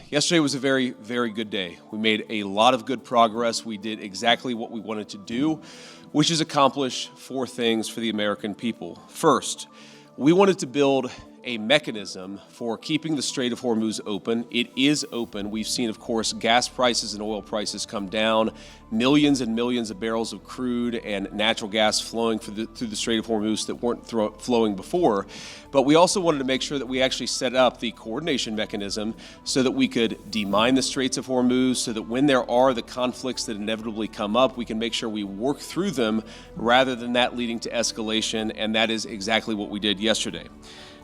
Yesterday was a very, very good day. We made a lot of good progress. We did exactly what we wanted to do, which is accomplish 4 things for the American people. First, we wanted to build a mechanism for keeping the Strait of Hormuz open. It is open. We've seen, of course, gas prices and oil prices come down, millions and millions of barrels of crude and natural gas flowing through the Strait of Hormuz that weren't flowing before. But we also wanted to make sure that we actually set up the coordination mechanism so that we could demine the Straits of Hormuz, so that when there are the conflicts that inevitably come up, we can make sure we work through them rather than that leading to escalation, and that is exactly what we did yesterday.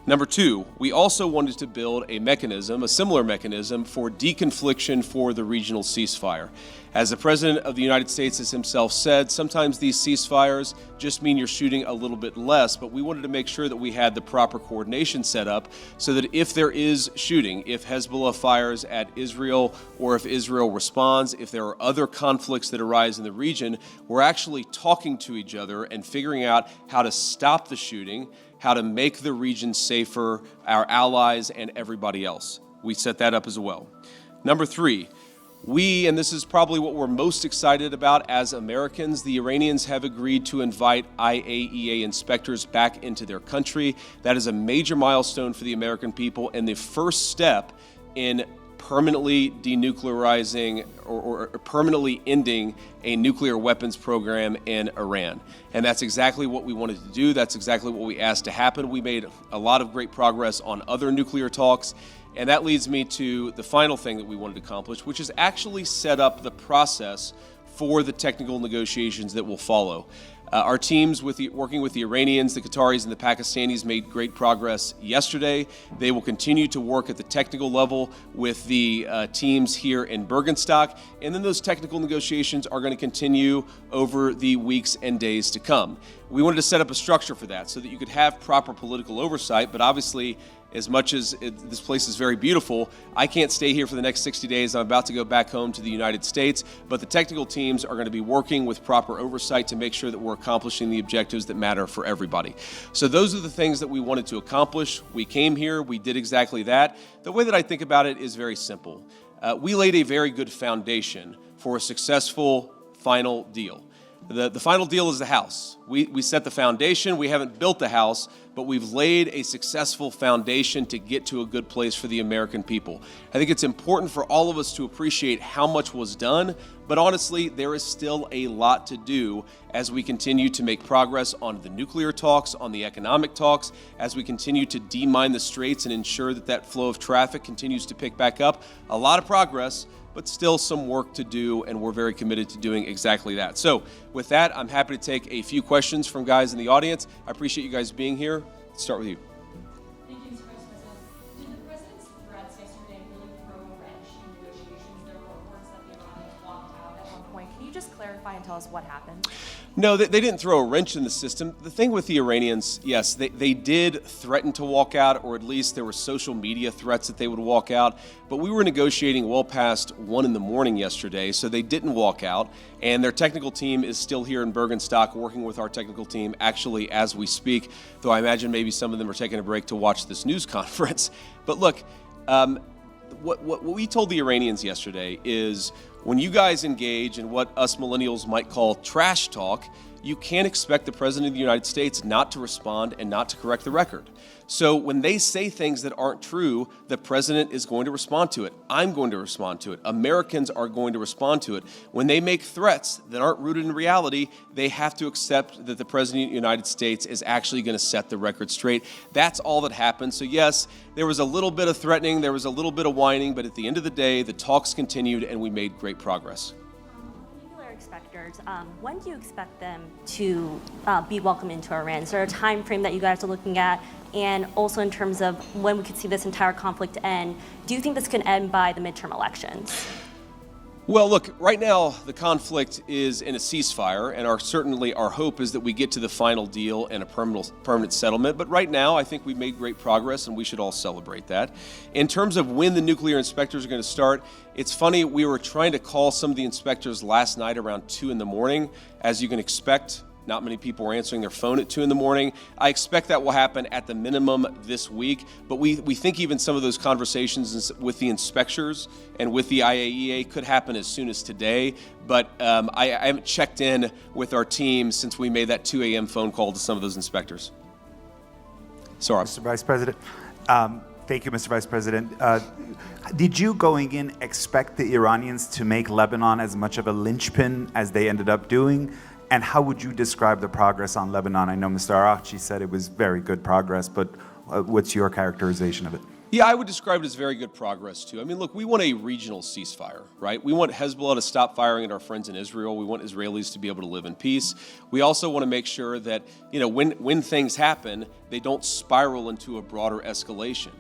Number 2, we also wanted to build a mechanism, a similar mechanism, for deconfliction for the regional ceasefire. As the President of the United States has himself said, sometimes these ceasefires just mean you're shooting a little bit less, but we wanted to make sure that we had the proper coordination set up so that if there is shooting, if Hezbollah fires at Israel or if Israel responds, if there are other conflicts that arise in the region, we're actually talking to each other and figuring out how to stop the shooting, how to make the region safer, our allies and everybody else. We set that up as well. Number 3, and this is probably what we're most excited about as Americans, the Iranians have agreed to invite IAEA inspectors back into their country. That is a major milestone for the American people and the first step in permanently denuclearizing or permanently ending a nuclear weapons program in Iran. And that's exactly what we wanted to do. That's exactly what we asked to happen. We made a lot of great progress on other nuclear talks. And that leads me to the final thing that we wanted to accomplish, which is actually set up the process for the technical negotiations that will follow. Our teams working with the Iranians, the Qataris, and the Pakistanis made great progress yesterday. They will continue to work at the technical level with the teams here in Bergenstock, and then those technical negotiations are going to continue over the weeks and days to come. We wanted to set up a structure for that so that you could have proper political oversight, but obviously, as much as this place is very beautiful, I can't stay here for the next 60 days. I'm about to go back home to the United States, but the technical teams are going to be working with proper oversight to make sure that we're accomplishing the objectives that matter for everybody. So those are the things that we wanted to accomplish. We came here, we did exactly that. The way that I think about it is very simple. We laid a very good foundation for a successful final deal. The final deal is the house. We set the foundation. We haven't built the house, but we've laid a successful foundation to get to a good place for the American people. I think it's important for all of us to appreciate how much was done, but honestly, there is still a lot to do as we continue to make progress on the nuclear talks, on the economic talks, as we continue to demine the straits and ensure that that flow of traffic continues to pick back up. A lot of progress, but still some work to do, and we're very committed to doing exactly that. So with that, I'm happy to take a few questions from guys in the audience. I appreciate you guys being here. Let's start with you. Thank you, Mr. Vice President. Did the President's threats yesterday really throw a wrench in negotiations? There were reports that the Iranians walked out at one point. Can you just clarify and tell us what happened? No, they didn't throw a wrench in the system. The thing with the Iranians, yes, they did threaten to walk out, or at least there were social media threats that they would walk out. But we were negotiating well past 1 in the morning yesterday, so they didn't walk out. And their technical team is still here in Bergenstock working with our technical team actually as we speak, though I imagine maybe some of them are taking a break to watch this news conference. But look, what we told the Iranians yesterday is when you guys engage in what us millennials might call trash talk, you can't expect the President of the United States not to respond and not to correct the record. So when they say things that aren't true, the President is going to respond to it. I'm going to respond to it. Americans are going to respond to it. When they make threats that aren't rooted in reality, they have to accept that the President of the United States is actually going to set the record straight. That's all that happened. So yes, there was a little bit of threatening, there was a little bit of whining, but at the end of the day, the talks continued and we made great progress. Inspectors, when do you expect them to be welcomed into Iran? Is there a time frame that you guys are looking at? And also in terms of when we could see this entire conflict end, do you think this can end by the midterm elections? Well, look, right now the conflict is in a ceasefire, and certainly our hope is that we get to the final deal and a permanent settlement. But right now, I think we've made great progress, and we should all celebrate that. In terms of when the nuclear inspectors are going to start, it's funny, we were trying to call some of the inspectors last night around 2 in the morning. As you can expect, Not many people are answering their phone at 2 in the morning. I expect that will happen at the minimum this week, but we think even some of those conversations with the inspectors and with the IAEA could happen as soon as today, but I haven't checked in with our team since we made that 2 a.m. phone call to some of those inspectors. Sorry. Mr. Vice President. Thank you, Mr. Vice President. Did you, going in, expect the Iranians to make Lebanon as much of a linchpin as they ended up doing? And how would you describe the progress on Lebanon? I know Mr. Araghchi said it was very good progress, but what's your characterization of it? Yeah, I would describe it as very good progress, too. I mean, look, we want a regional ceasefire, right? We want Hezbollah to stop firing at our friends in Israel. We want Israelis to be able to live in peace. We also want to make sure that, when things happen, they don't spiral into a broader escalation.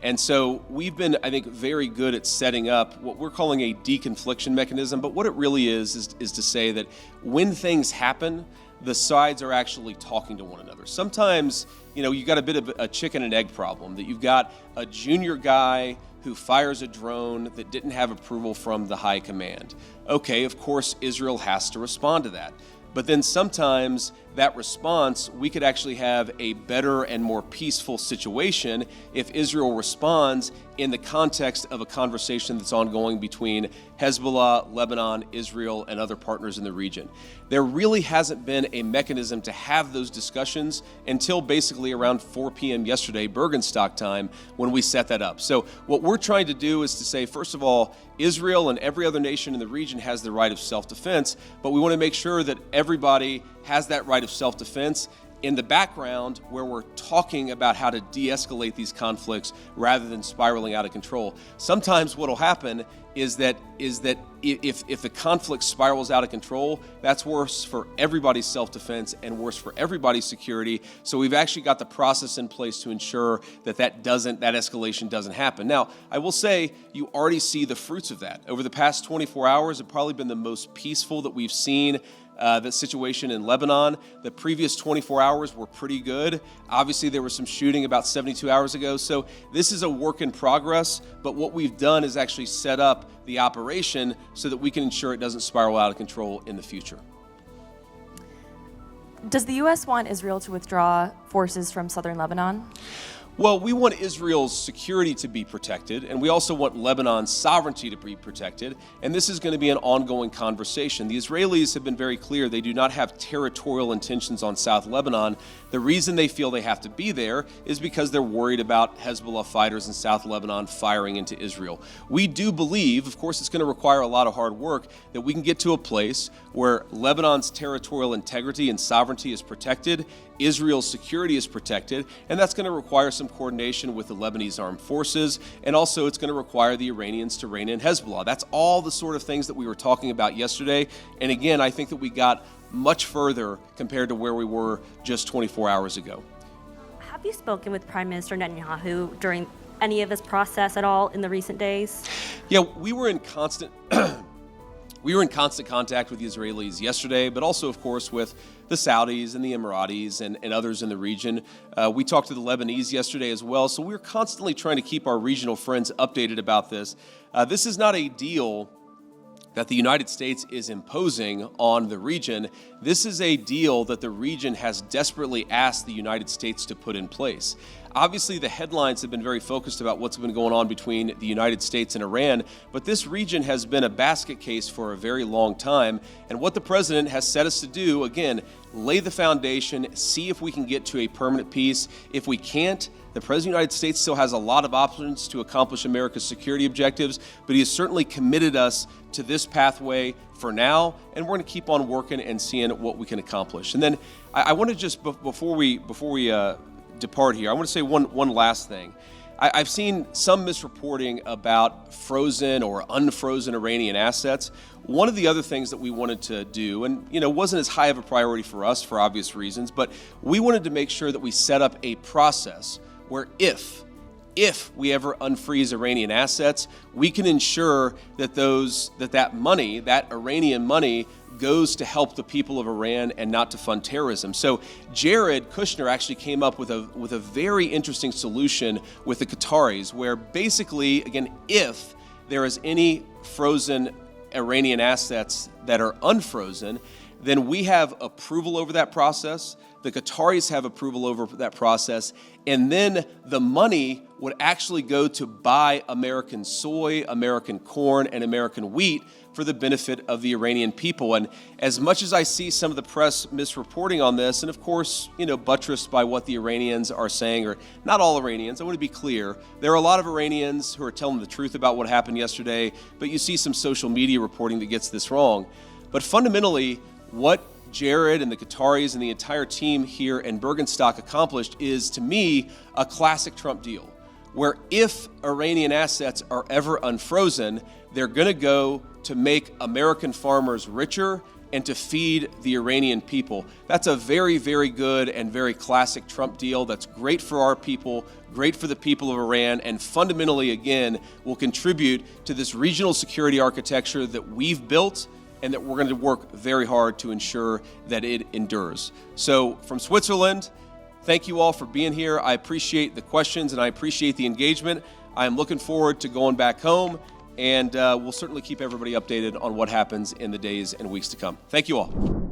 And so we've been, I think, very good at setting up what we're calling a deconfliction mechanism. But what it really is to say that when things happen, the sides are actually talking to one another. Sometimes, you got a bit of a chicken and egg problem, that you've got a junior guy who fires a drone that didn't have approval from the high command. Okay, of course, Israel has to respond to that. But then sometimes that response, we could actually have a better and more peaceful situation if Israel responds in the context of a conversation that's ongoing between Hezbollah, Lebanon, Israel, and other partners in the region. There really hasn't been a mechanism to have those discussions until basically around 4 p.m. yesterday, Bergenstock time, when we set that up. So what we're trying to do is to say, first of all, Israel and every other nation in the region has the right of self-defense, but we want to make sure that everybody has that right of self-defense in the background where we're talking about how to de-escalate these conflicts rather than spiraling out of control. Sometimes what will happen is that if the conflict spirals out of control, that's worse for everybody's self-defense and worse for everybody's security. So we've actually got the process in place to ensure that escalation doesn't happen. Now, I will say you already see the fruits of that. Over the past 24 hours, it's probably been the most peaceful that we've seen the situation in Lebanon. The previous 24 hours were pretty good. Obviously, there was some shooting about 72 hours ago. So this is a work in progress, but what we've done is actually set up the operation so that we can ensure it doesn't spiral out of control in the future. Does the U.S. want Israel to withdraw forces from southern Lebanon? Well, we want Israel's security to be protected, and we also want Lebanon's sovereignty to be protected, and this is going to be an ongoing conversation. The Israelis have been very clear they do not have territorial intentions on South Lebanon. The reason they feel they have to be there is because they're worried about Hezbollah fighters in South Lebanon firing into Israel. We do believe, of course it's going to require a lot of hard work, that we can get to a place where Lebanon's territorial integrity and sovereignty is protected, Israel's security is protected, and that's going to require some coordination with the Lebanese armed forces, and also it's going to require the Iranians to rein in Hezbollah. That's all the sort of things that we were talking about yesterday, and again, I think that we got much further compared to where we were just 24 hours ago. Have you spoken with Prime Minister Netanyahu during any of this process at all in the recent days? Yeah, we were in constant contact with the Israelis yesterday, but also, of course, with the Saudis and the Emiratis and others in the region. We talked to the Lebanese yesterday as well, so we're constantly trying to keep our regional friends updated about this. This is not a deal that the United States is imposing on the region. This is a deal that the region has desperately asked the United States to put in place. Obviously, the headlines have been very focused about what's been going on between the United States and Iran, but this region has been a basket case for a very long time. And what the president has set us to do, again, lay the foundation, see if we can get to a permanent peace. If we can't, the President of the United States still has a lot of options to accomplish America's security objectives, but he has certainly committed us to this pathway for now, and we're going to keep on working and seeing what we can accomplish. And then I want to just, before we depart here, I want to say one last thing. I've seen some misreporting about frozen or unfrozen Iranian assets. One of the other things that we wanted to do, and wasn't as high of a priority for us for obvious reasons, but we wanted to make sure that we set up a process where if we ever unfreeze Iranian assets, we can ensure that that money, that Iranian money, goes to help the people of Iran and not to fund terrorism. So Jared Kushner actually came up with a very interesting solution with the Qataris, where basically, again, if there is any frozen Iranian assets that are unfrozen, then we have approval over that process. The Qataris have approval over that process. And then the money would actually go to buy American soy, American corn, and American wheat for the benefit of the Iranian people. And as much as I see some of the press misreporting on this, and of course, buttressed by what the Iranians are saying, or not all Iranians, I want to be clear, there are a lot of Iranians who are telling the truth about what happened yesterday, but you see some social media reporting that gets this wrong. But fundamentally, what Jared and the Qataris and the entire team here in Bergenstock accomplished is, to me, a classic Trump deal, where if Iranian assets are ever unfrozen, they're going to go to make American farmers richer and to feed the Iranian people. That's a very, very good and very classic Trump deal that's great for our people, great for the people of Iran, and fundamentally, again, will contribute to this regional security architecture that we've built and that we're going to work very hard to ensure that it endures. So from Switzerland, thank you all for being here. I appreciate the questions and I appreciate the engagement. I'm looking forward to going back home, and we'll certainly keep everybody updated on what happens in the days and weeks to come. Thank you all.